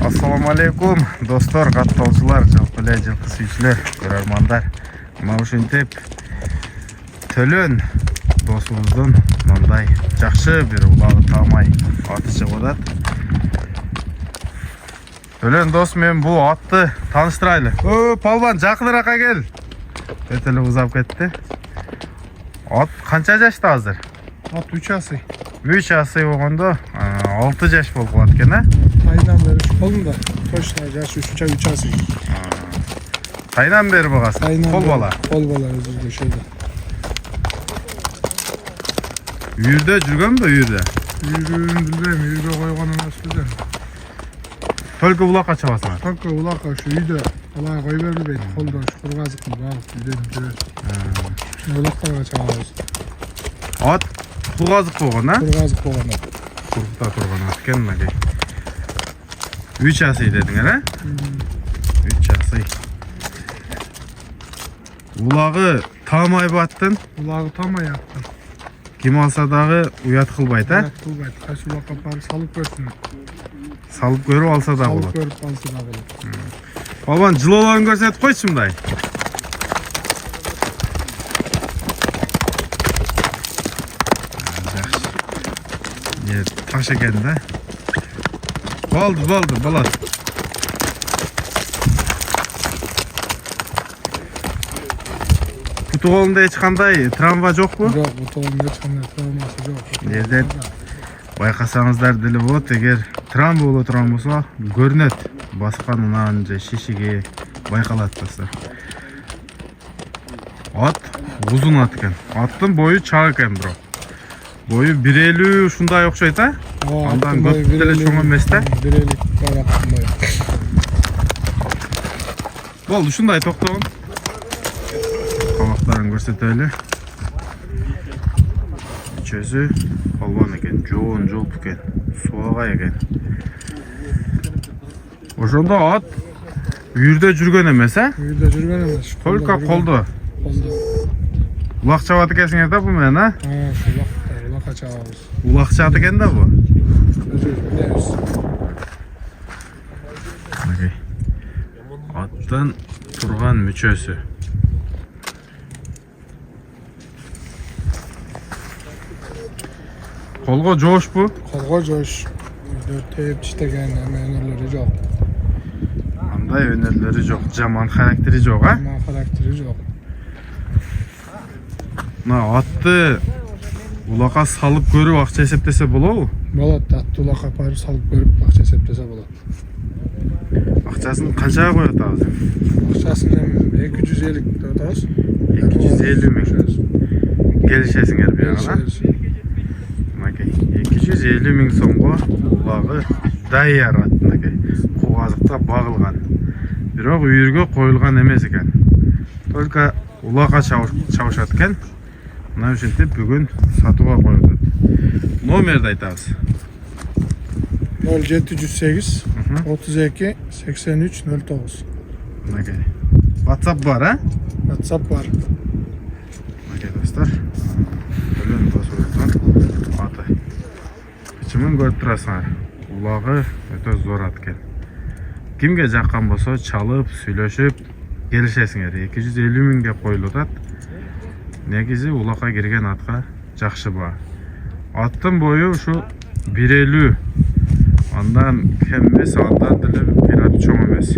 Assalamu alaikum dostlar, kattolçular, жылкы эле жылкы сүйүүчүлөр, көрөрмандар. Мына ушинтип Төлөн досубуздун мындай жакшы бир улагы таамай аты чыгып атат. Төлөн дос, мен бул атты тааныштырайлы. Палбан, жакыныраак кел. Теле узап кетти. Ат канча жашта азыр? At 3 asay. 3 asay болгондо 6 жаш болуп калат экен, а? Тайдан бери колунда. Точно жашы 3 asay. Тайдан бери багас. Кол бала. Кол бала өзү шейде. Үйүрдө жүргөнбү, үйүрдө? Үйрүн билбейм, үйрө койгон эмес билем. Только улакка чабасың. Только улакка ушу үйдө алай кой берилбейт. Колдо кургазыкты багып үйдөн жүрөт. Улакка чабабыз. Ат кургазык болгон, а? Кургазык болгон. Кургузда турган ат экен мынакей. 3 asay дедиңер, а? 3 asay. Улагы таамайбы аттын? Улагы тамай аттын. Ким алса дагы уят кылбайт, а? Уят кылбайт. Кайсы улакка барып салып көрсүн. Салып көрүп алса да болот. Салып көрүп алса да болот. Балбан, жылоолорун көрсөтүп койчу мындай. Taş ekendi de. Baldı, balat. Kutu kolunda hiç kanday travma yok mu? Yok, kutu kolunda hiç kanday travması yok. Nereden? Baykasanızlar dili bot, eğer travma olu travması görünet. Baskanından, şişigi baykalat dostlar. At uzun at eken. Attın boyu çağ eken bro. Boyu 1.50 ушундай окшойт, а? Андан көп деле чоң эмес да. 1.50 бар аттын бою. Болду, ушундай токтогон. Камактарын көрсөтөлү. Чөзү калбан экен, жоон жолп экен, суага экен. Ошондо ат үйүрдө жүргөн эмес, а? Үйүрдө жүргөн эмес. Только колдо. Колдо. Улак чабат экенсиңер да бу менен, а? Улакка чабабыз. Улак чабат экен да бу? Билебиз. Аттын турган мүчөсү. Колго жоошпу? Колго жоош. Үйдө тээп чиштеген өнөрлөрү жок. Андай өнөрлөрү жок, жаман характери жок, а? Жаман характери жок. Мына атты улакка салып көрүп акча эсептесе болобу? Болот, атты улакка барып салып көрүп акча эсептесе болот. Акчасын канчага коюп атабыз? Акчасын 250 деп атабыз. 250 миң. Келишесиңер бияга. Мынакей 250 миң сомго улагы даяр аттынакей. Кугазыкта багылган. Бирок үйүргө коюлган эмес экен. Только улакка чабышат экен. Мына ушинтип бүгүн сатууга коюп атат. Номерди айтабыз. 0708 32 83 09. Мынакей. WhatsApp бар, а? WhatsApp бар. Мынакей достор. Төлөн досубуздун аты. Ичимен көрүп турасыңар. Улагы өтө зор ат экен. Кимге жаккан болсо чалып, сүйлөшүп келишесиңер. 250 миңге коюлуп атат. Негизи улакка кирген атка жакшы баа. Аттын бою ушу 1.50. Андан кем эмес, андан деле бир ат чоң эмес.